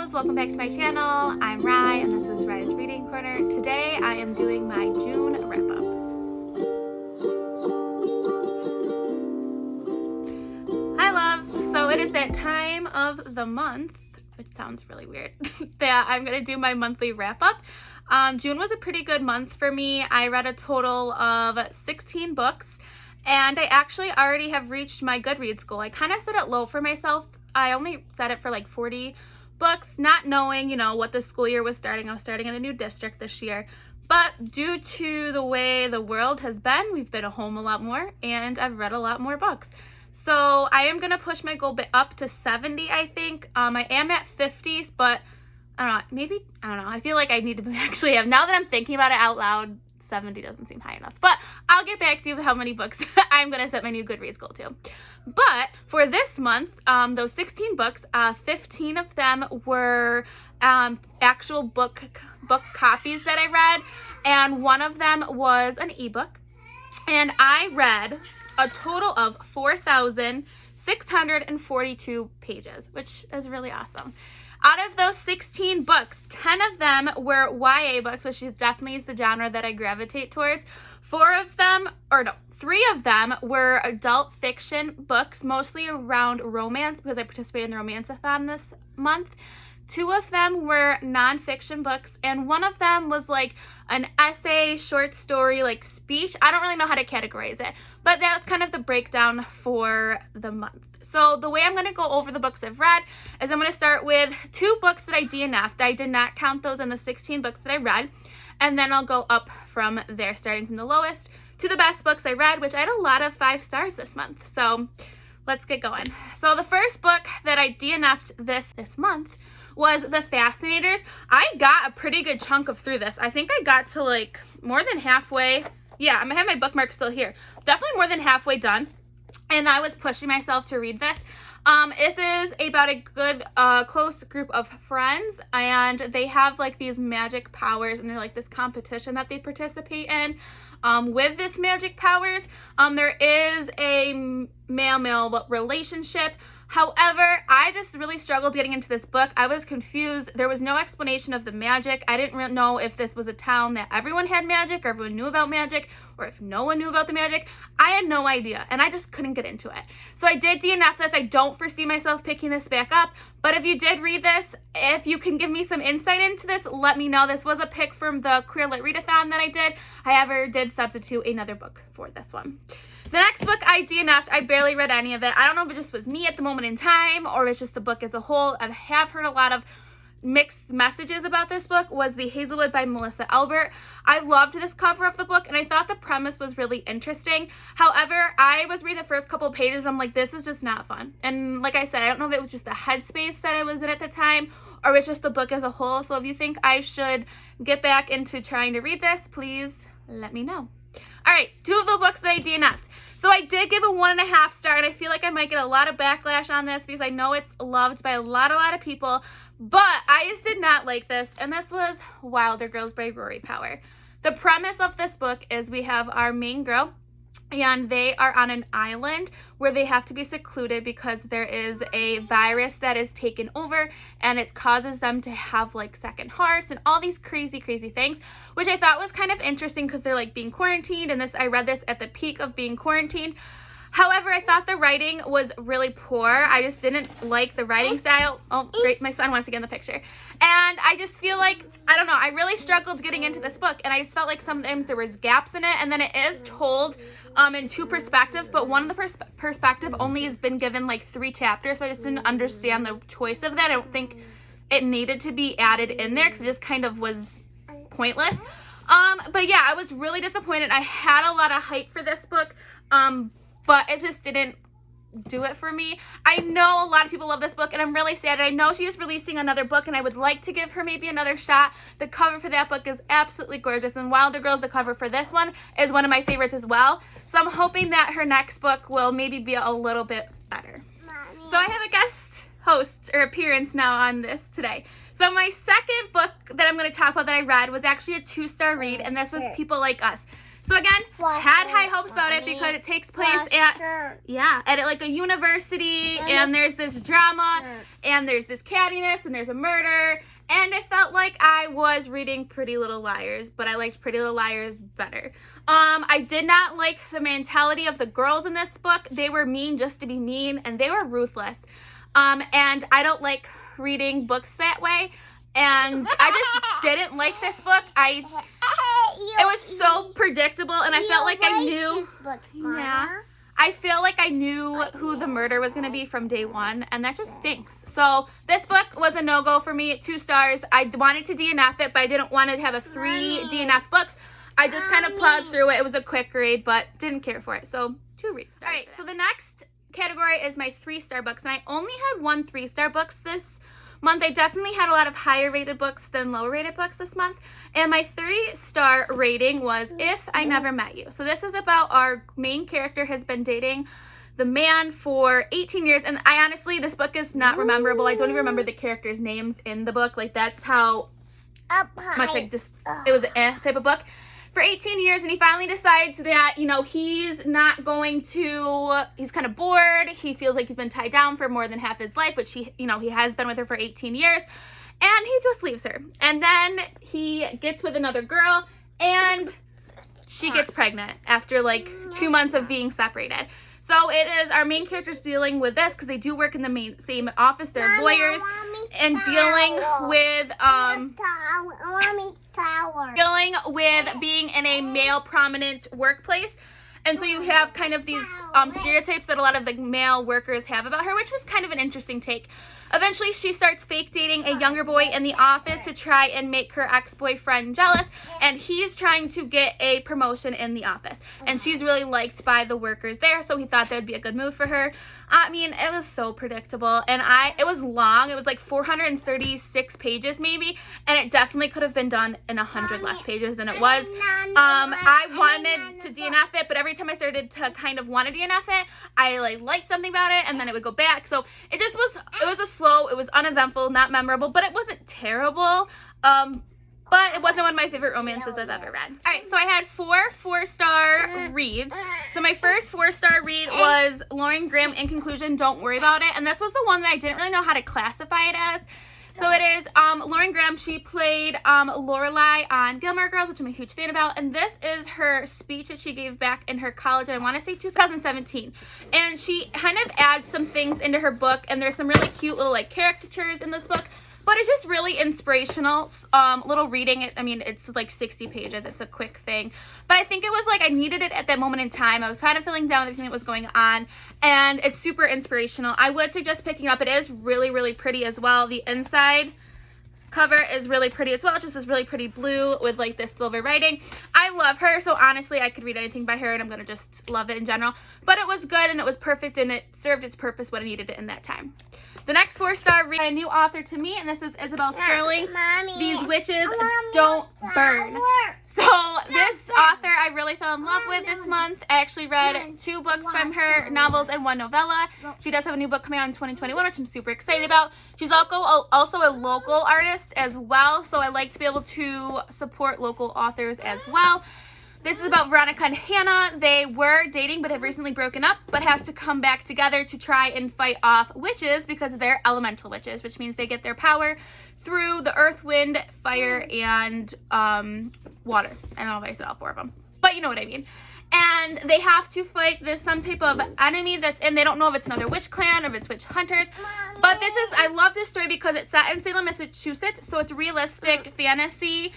loves, welcome back to my channel. I'm Rye and this is Rye's Reading Corner. Today I am doing my June wrap-up. Hi loves, so it is that time of the month, which sounds really weird, that I'm going to do my monthly wrap-up. June was a pretty good month for me. I read a total of 16 books and I actually already have reached my Goodreads goal. I kind of set it low for myself. I only set it for like 40 books, not knowing, what the school year was starting. I was starting in a new district this year. But due to the way the world has been, we've been at home a lot more and I've read a lot more books. So I am going to push my goal up to 70, I think. I am at 50, but I don't know, I feel like I need to actually have, now that I'm thinking about it out loud, 70 doesn't seem high enough. But I'll get back to you with how many books I'm going to set my new Goodreads goal to. But for this month, those 16 books, 15 of them were actual book copies that I read, and one of them was an ebook. And I read a total of 4,642 pages, which is really awesome. Out of those 16 books, 10 of them were YA books, which definitely is the genre that I gravitate towards. 3 of them were adult fiction books, mostly around romance, because I participated in the Romance-a-thon this month. 2 of them were nonfiction books, and one of them was like an essay, short story, like speech. I don't really know how to categorize it, but that was kind of the breakdown for the month. So the way I'm going to go over the books I've read is I'm going to start with 2 books that I DNF'd. I did not count those in the 16 books that I read, and then I'll go up from there, starting from the lowest to the best books I read, which I had a lot of 5 stars this month. So let's get going. So the first book that I DNF'd this month was The Fascinators. I got a pretty good chunk through this. I think I got to like more than halfway. Yeah, I'm gonna have my bookmark still here. Definitely more than halfway done. And I was pushing myself to read this. This is about a good, close group of friends, and they have like these magic powers, and they're like this competition that they participate in. With this magic powers, there is a male-male relationship. However, I just really struggled getting into this book. I was confused. There was no explanation of the magic. I didn't really know if this was a town that everyone had magic, or everyone knew about magic, or if no one knew about the magic. I had no idea, and I just couldn't get into it. So I did DNF this. I don't foresee myself picking this back up, but if you did read this, if you can give me some insight into this, let me know. This was a pick from the Queer Lit Readathon that I did. However, did substitute another book for this one. The next book I DNF'd, I barely read any of it. I don't know if it just was me at the moment in time or if it's just the book as a whole. I have heard a lot of mixed messages about this book, was The Hazelwood by Melissa Albert. I loved this cover of the book and I thought the premise was really interesting. However, I was reading the first couple pages. I'm like, this is just not fun. And like I said, I don't know if it was just the headspace that I was in at the time or it's just the book as a whole. So if you think I should get back into trying to read this, please let me know. All right, 2 of the books that I DNF'd. So I did give a 1.5 star, and I feel like I might get a lot of backlash on this because I know it's loved by a lot of people, but I just did not like this, and this was Wilder Girls by Rory Power. The premise of this book is we have our main girl, and they are on an island where they have to be secluded because there is a virus that is taken over and it causes them to have like second hearts and all these crazy things, which I thought was kind of interesting because they're like being quarantined, and I read this at the peak of being quarantined. However, I thought the writing was really poor. I just didn't like the writing style. Oh, great. My son wants to get in the picture. And I just feel like, I don't know, I really struggled getting into this book. And I just felt like sometimes there was gaps in it. And then it is told in 2 perspectives. But one of the perspective only has been given like 3 chapters. So I just didn't understand the choice of that. I don't think it needed to be added in there because it just kind of was pointless. But yeah, I was really disappointed. I had a lot of hype for this book. But it just didn't do it for me. I know a lot of people love this book, and I'm really sad. I know she is releasing another book, and I would like to give her maybe another shot. The cover for that book is absolutely gorgeous, and Wilder Girls, the cover for this one, is one of my favorites as well. So I'm hoping that her next book will maybe be a little bit better. Mommy. So I have a guest host or appearance now on this today. So my second book that I'm going to talk about that I read was actually a 2-star read, and this was People Like Us. So again, had high hopes about it because it takes place at like a university, and there's this drama, and there's this cattiness, and there's a murder, and it felt like I was reading Pretty Little Liars, but I liked Pretty Little Liars better. I did not like the mentality of the girls in this book. They were mean just to be mean, and they were ruthless. And I don't like reading books that way. And I just didn't like this book. It was so predictable, and I felt like I knew. I feel like I knew who the murder was going to be from day one, and that just stinks. So this book was a no-go for me. 2 stars. I wanted to DNF it, but I didn't want to have a 3 DNF books. I just kind of plowed through it. It was a quick read, but didn't care for it. So 2 read stars. All right, so the next category is my 3-star books, and I only had 1 3-star books this month. I definitely had a lot of higher rated books than lower rated books this month, and my 3-star rating was If I Never Met You. So this is about our main character has been dating the man for 18 years, and I honestly, this book is not memorable. I don't even remember the characters' names in the book. Like, that's how much it was an type of book. For 18 years, and he finally decides that, he's not going to, he's kind of bored. He feels like he's been tied down for more than half his life, which he has been with her for 18 years, and he just leaves her. And then he gets with another girl, and she gets pregnant after like 2 months of being separated. So it is our main characters dealing with this because they do work in the same office. They're lawyers and dealing with being in a male prominent workplace. And so you have kind of these stereotypes that a lot of the male workers have about her, which was kind of an interesting take. Eventually, she starts fake dating a younger boy in the office to try and make her ex-boyfriend jealous, and he's trying to get a promotion in the office. And she's really liked by the workers there, so he thought that would be a good move for her. I mean, it was so predictable, and it was long. It was like 436 pages maybe, and it definitely could have been done in 100 less pages than it was. I wanted to DNF it, but every time I started to kind of want to DNF it, I liked something about it, and then it would go back. So it just was, it was uneventful, not memorable, but it wasn't terrible. But it wasn't one of my favorite romances I've ever read. All right, so I had 4 4-star reads. So my first 4-star read was Lauren Graham, In Conclusion, Don't Worry About It. And this was the one that I didn't really know how to classify it as. So it is Lauren Graham. She played Lorelai on Gilmore Girls, which I'm a huge fan about. And this is her speech that she gave back in her college, and I want to say 2017. And she kind of adds some things into her book, and there's some really cute little caricatures in this book. But it's just really inspirational, little reading. I mean, it's like 60 pages. It's a quick thing. But I think it was I needed it at that moment in time. I was kind of feeling down with everything that was going on. And it's super inspirational. I would suggest picking it up. It is really, really pretty as well. The inside cover is really pretty as well. It's just this really pretty blue with this silver writing. I love her, so honestly I could read anything by her and I'm gonna just love it in general. But it was good and it was perfect and it served its purpose when I needed it in that time. The next 4-star read, a new author to me, and this is Isabel Sterling's These Witches Don't Burn. So this author I really fell in love with this month. I actually read 2 books from her, novels and 1 novella. She does have a new book coming out in 2021, which I'm super excited about. She's also a local artist as well, so I like to be able to support local authors as well. This is about Veronica and Hannah. They were dating but have recently broken up, but have to come back together to try and fight off witches because they're elemental witches, which means they get their power through the earth, wind, fire, and water. I don't know if I said all 4 of them, but you know what I mean. And they have to fight some type of enemy and they don't know if it's another witch clan or if it's witch hunters. But I love this story because it's set in Salem, Massachusetts, so it's realistic fantasy.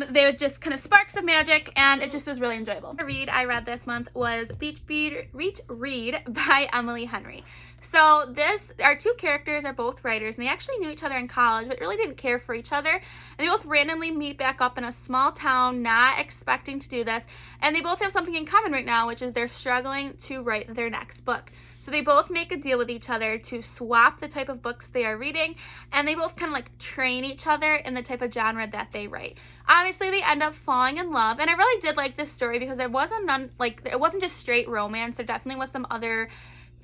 They were just kind of sparks of magic, and it just was really enjoyable. The read I read this month was Beach Read by Emily Henry. So our 2 characters are both writers, and they actually knew each other in college, but really didn't care for each other. And they both randomly meet back up in a small town, not expecting to do this. And they both have something in common right now, which is they're struggling to write their next book. So they both make a deal with each other to swap the type of books they are reading, and they both kind of train each other in the type of genre that they write. Obviously, they end up falling in love, and I really did like this story because it wasn't just straight romance. There definitely was some other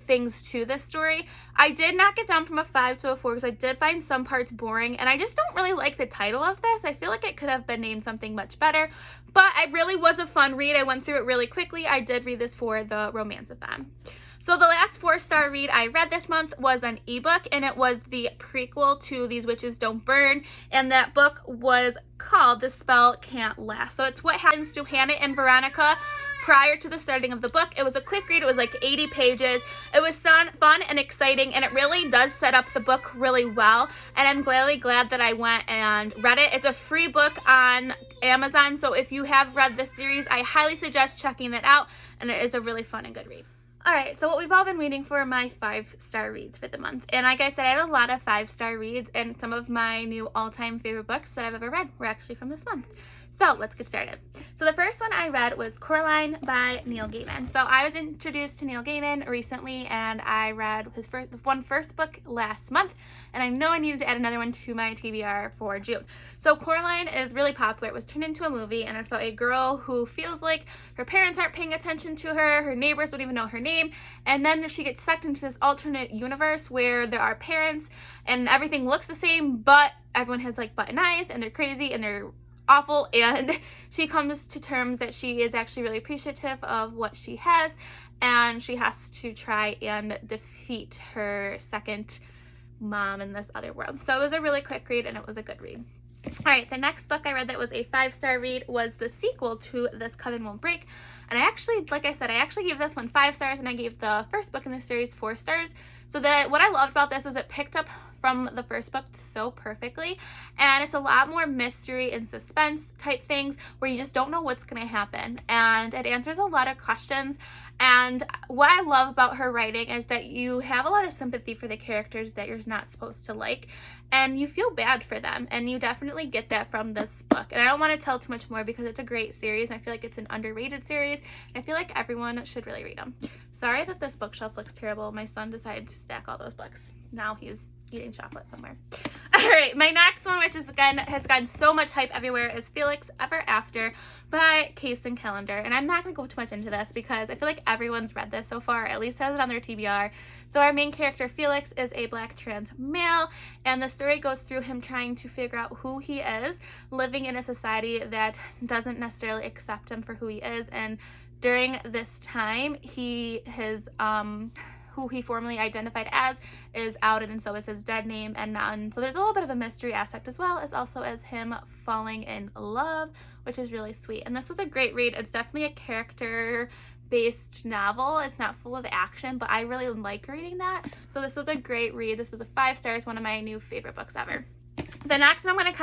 things to this story. I did knock it down from a 5 to a 4 because I did find some parts boring, and I just don't really like the title of this. I feel like it could have been named something much better, but it really was a fun read. I went through it really quickly. I did read this for the romance-a-thon. So the last 4-star read I read this month was an ebook, and it was the prequel to These Witches Don't Burn, and that book was called The Spell Can't Last. So it's what happens to Hannah and Veronica prior to the starting of the book. It was a quick read. It was like 80 pages. It was fun and exciting, and it really does set up the book really well, and I'm really glad that I went and read it. It's a free book on Amazon, so if you have read this series, I highly suggest checking that out, and it is a really fun and good read. Alright, so what we've all been reading for my 5-star reads for the month. And like I said, I had a lot of 5-star reads, and some of my new all-time favorite books that I've ever read were actually from this month. So let's get started. So the first one I read was Coraline by Neil Gaiman. So I was introduced to Neil Gaiman recently, and I read his first book last month, and I know I needed to add another one to my TBR for June. So Coraline is really popular. It was turned into a movie, and it's about a girl who feels like her parents aren't paying attention to her neighbors don't even know her name, and then she gets sucked into this alternate universe where there are parents, and everything looks the same, but everyone has like button eyes, and they're crazy, and they're awful, and she comes to terms that she is actually really appreciative of what she has, and she has to try and defeat her second mom in this other world. So it was a really quick read, and it was a good read. Alright, the next book I read that was a 5-star read was the sequel to This Coven Won't Break, and I actually, like I said, I actually gave this one 5 stars, and I gave the first book in the series 4 stars. So what I loved about this is it picked up from the first book so perfectly, and it's a lot more mystery and suspense type things where you just don't know what's going to happen, and it answers a lot of questions. And what I love about her writing is that you have a lot of sympathy for the characters that you're not supposed to like, and you feel bad for them, and you definitely get that from this book. And I don't want to tell too much more because it's a great series, and I feel like it's an underrated series, and I feel like everyone should really read them. Sorry that this bookshelf looks terrible. My son decided to stack all those books. Now he's eating chocolate somewhere. Alright, my next one, which is again has gotten so much hype everywhere, is Felix Ever After by Case and Callender. And I'm not going to go too much into this because I feel like everyone's read this so far, at least has it on their TBR. So our main character, Felix, is a black trans male, and the story goes through him trying to figure out who he is, living in a society that doesn't necessarily accept him for who he is. And during this time, who he formerly identified as is outed, and so is his dead name. And so there's a little bit of a mystery aspect, as well as also as him falling in love, which is really sweet. And this was a great read. It's definitely a character-based novel. It's not full of action, but I really like reading that. So this was a great read. This was a 5 stars, one of my new favorite books ever. The next one I'm going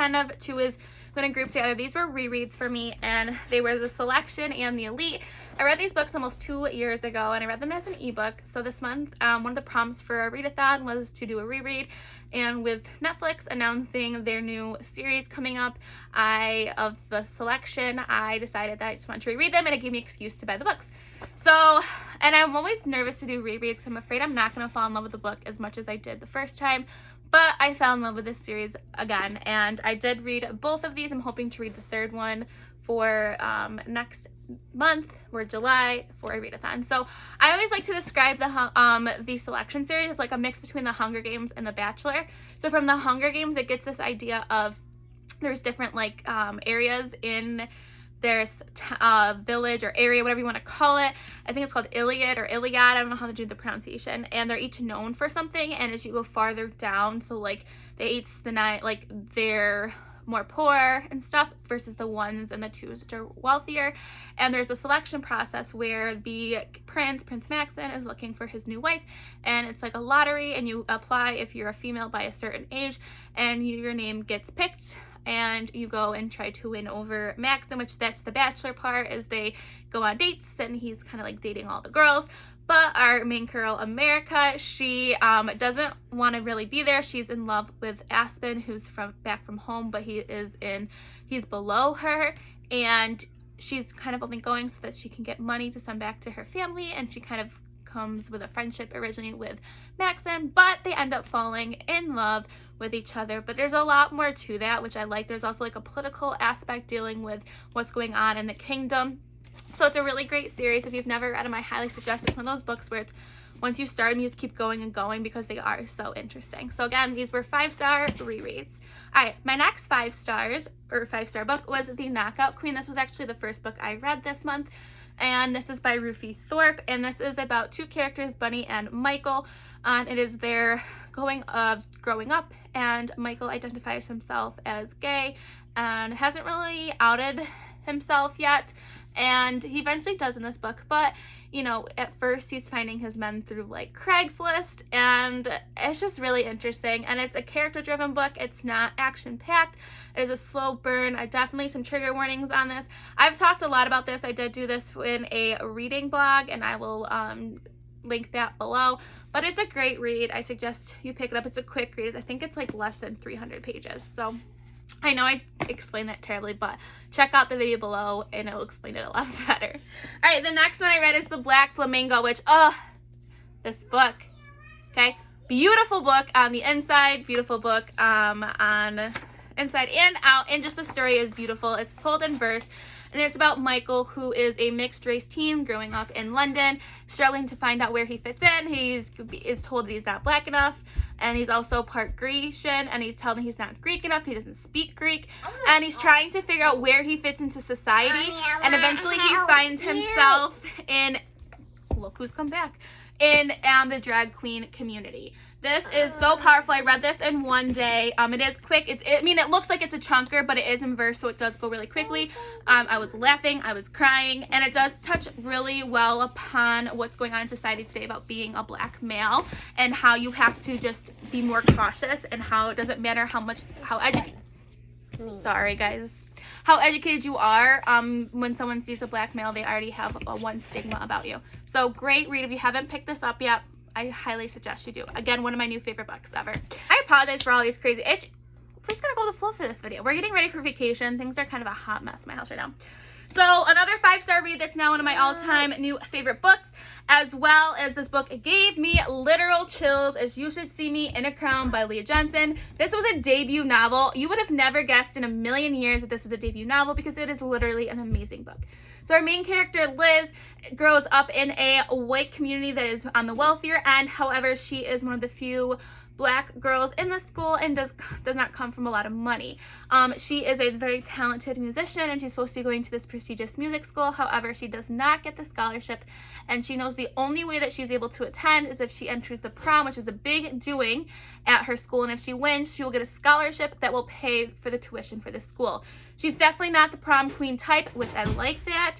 to group together. These were rereads for me, and they were The Selection and The Elite. I read these books almost 2 years ago, and I read them as an ebook. So this month, one of the prompts for a readathon was to do a reread, and with Netflix announcing their new series coming up of The Selection, I decided that I just wanted to reread them, and it gave me an excuse to buy the books. So, and I'm always nervous to do rereads. I'm afraid I'm not going to fall in love with the book as much as I did the first time. But I fell in love with this series again, and I did read both of these. I'm hoping to read the third one for next month, or July, for a readathon. So I always like to describe the Selection series as like a mix between The Hunger Games and The Bachelor. So from The Hunger Games, it gets this idea of there's different like areas in there's village or area, whatever you want to call it. I think it's called Iliad or Iliad. I don't know how to do the pronunciation. And they're each known for something. And as you go farther down, so like the 8th, the 9th, like they're more poor and stuff versus the 1s and the 2s, which are wealthier. And there's a selection process where the Prince Maxon, is looking for his new wife, and it's like a lottery, and you apply if you're a female by a certain age, and your name gets picked, and you go and try to win over Maxon, which that's the bachelor part, is they go on dates, and he's kind of like dating all the girls. But our main girl, America, she doesn't want to really be there. She's in love with Aspen, who's back from home, but he's below her, and she's kind of only going so that she can get money to send back to her family, and she kind of comes with a friendship originally with Maxon, but they end up falling in love with each other. But there's a lot more to that, which I like. There's also like a political aspect dealing with what's going on in the kingdom. So it's a really great series. If you've never read them, I highly suggest it. It's one of those books where it's once you start them, you just keep going and going because they are so interesting. So again, these were 5-star rereads. All right, my next 5-star book was The Knockout Queen. This was actually the first book I read this month, and this is by Ruthie Thorpe, and this is about two characters, Bunny and Michael. It is their growing up, and Michael identifies himself as gay and hasn't really outed himself yet, and he eventually does in this book, but you know, at first he's finding his men through like Craigslist, and it's just really interesting. And it's a character driven book. It's not action packed. It is a slow burn. Definitely some trigger warnings on this. I've talked a lot about this. I did do this in a reading blog, and I will link that below, but it's a great read. I suggest you pick it up. It's a quick read. I think it's like less than 300 pages, so I know I explained that terribly, but check out the video below and it will explain it a lot better. All right, the next one I read is The Black Flamingo, which, this book, okay? Beautiful book on the inside, beautiful book on inside and out, and just the story is beautiful. It's told in verse, and it's about Michael, who is a mixed race teen growing up in London, struggling to find out where he fits in. He is told that he's not black enough, and he's also part Grecian, and he's told he's not Greek enough, he doesn't speak Greek, and he's trying to figure out where he fits into society, and eventually he finds himself in, look who's come back, in the drag queen community. This is so powerful. I read this in one day. It is quick. It looks like it's a chunker, but it is in verse, so it does go really quickly. I was laughing, I was crying, and it does touch really well upon what's going on in society today about being a black male and how you have to just be more cautious, and how it doesn't matter how educated you are. When someone sees a black male, they already have one stigma about you. So great read. If you haven't picked this up yet, I highly suggest you do. Again, one of my new favorite books ever. I apologize for all these crazy. We're just gonna go with the flow for this video. We're getting ready for vacation. Things are kind of a hot mess in my house right now. So another 5-star read that's now one of my all-time new favorite books, as well as this book gave me literal chills, as You Should See Me in a Crown by Leigh Jensen. This was a debut novel. You would have never guessed in a million years that this was a debut novel, because it is literally an amazing book. So our main character, Liz, grows up in a white community that is on the wealthier end. However, she is one of the few black girls in the school and does not come from a lot of money. She is a very talented musician, and she's supposed to be going to this prestigious music school. However, she does not get the scholarship, and she knows the only way that she's able to attend is if she enters the prom, which is a big doing at her school, and if she wins, she will get a scholarship that will pay for the tuition for the school. She's definitely not the prom queen type, which I like that,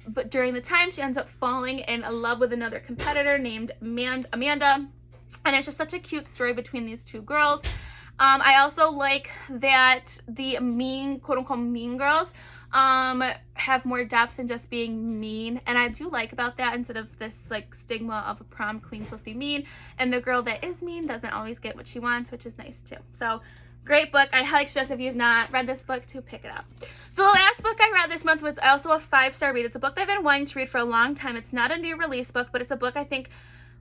but during the time, she ends up falling in love with another competitor named Amanda. And it's just such a cute story between these two girls. I also like that the mean, quote-unquote mean girls have more depth than just being mean. And I do like about that, instead of this like stigma of a prom queen supposed to be mean, and the girl that is mean doesn't always get what she wants, which is nice too. So great book. I highly suggest, if you've not read this book, to pick it up. So the last book I read this month was also a 5-star read. It's a book that I've been wanting to read for a long time. It's not a new release book, but it's a book I think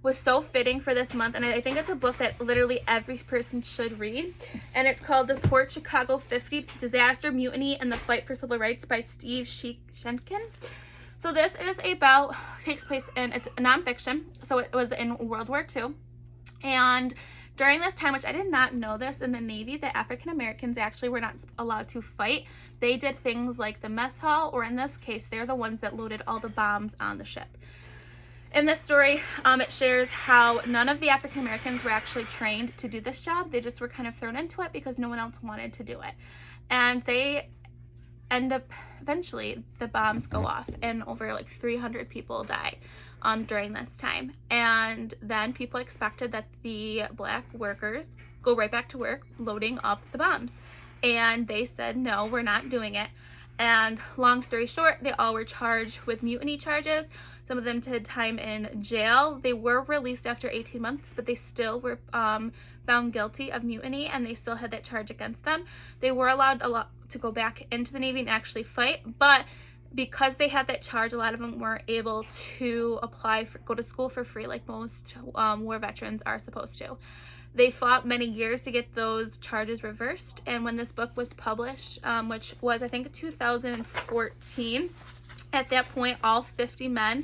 was so fitting for this month, and I think it's a book that literally every person should read, and it's called The Port Chicago 50: Disaster, Mutiny, and the Fight for Civil Rights by Steve Schenken. So this is takes place in, it's nonfiction, so it was in World War II, and during this time, which I did not know this, in the Navy, the African Americans actually were not allowed to fight. They did things like the mess hall, or in this case, they're the ones that loaded all the bombs on the ship. In this story, it shares how none of the African Americans were actually trained to do this job. They just were kind of thrown into it because no one else wanted to do it. And they end up, eventually, the bombs go off and over like 300 people die during this time. And then people expected that the black workers go right back to work loading up the bombs. And they said, no, we're not doing it. And long story short, they all were charged with mutiny charges. Some of them did time in jail. They were released after 18 months, but they still were found guilty of mutiny, and they still had that charge against them. They were allowed to go back into the Navy and actually fight, but because they had that charge, a lot of them weren't able to go to school for free like most war veterans are supposed to. They fought many years to get those charges reversed, and when this book was published, which was I think 2014, at that point all 50 men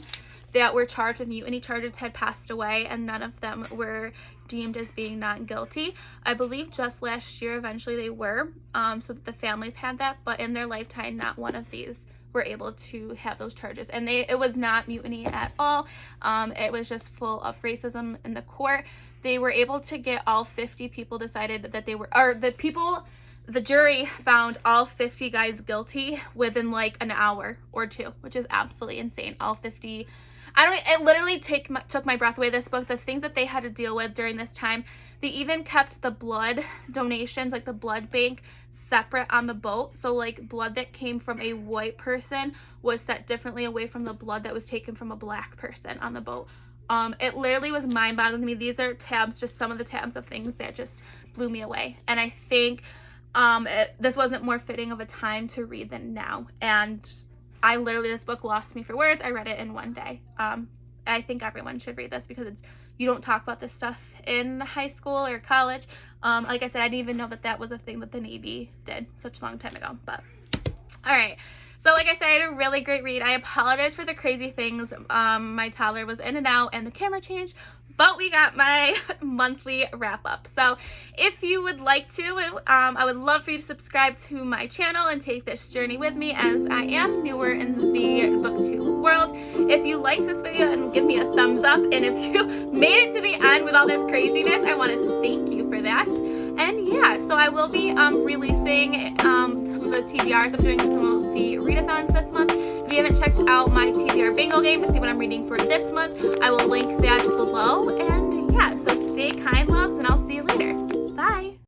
that were charged with mutiny charges had passed away, and none of them were deemed as being not guilty. I believe just last year eventually they were, so that the families had that, but in their lifetime not one of these were able to have those charges. And it was not mutiny at all. It was just full of racism in the court. They were able to get all 50 people decided that they were, or the jury found all 50 guys guilty within like an hour or two, which is absolutely insane. All 50. It literally took my breath away, this book, the things that they had to deal with during this time. They even kept the blood donations, like the blood bank, separate on the boat. So like blood that came from a white person was set differently away from the blood that was taken from a black person on the boat. It literally was mind-boggling to me. These are tabs, just some of the tabs of things that just blew me away. And I think this wasn't more fitting of a time to read than now. And this book lost me for words. I read it in one day. I think everyone should read this because you don't talk about this stuff in high school or college. Like I said, I didn't even know that was a thing that the Navy did such a long time ago. But all right. So like I said, I had a really great read. I apologize for the crazy things. My toddler was in and out and the camera changed, but we got my monthly wrap up. So if you would like to, I would love for you to subscribe to my channel and take this journey with me as I am newer in the booktube world. If you liked this video, and give me a thumbs up. And if you made it to the end with all this craziness, I want to thank you for that. And yeah, so I will be releasing some of the TBRs. I'm doing some of the readathons this month. If you haven't checked out my TBR bingo game to see what I'm reading for this month, I will link that below. And yeah, so stay kind, loves, and I'll see you later. Bye.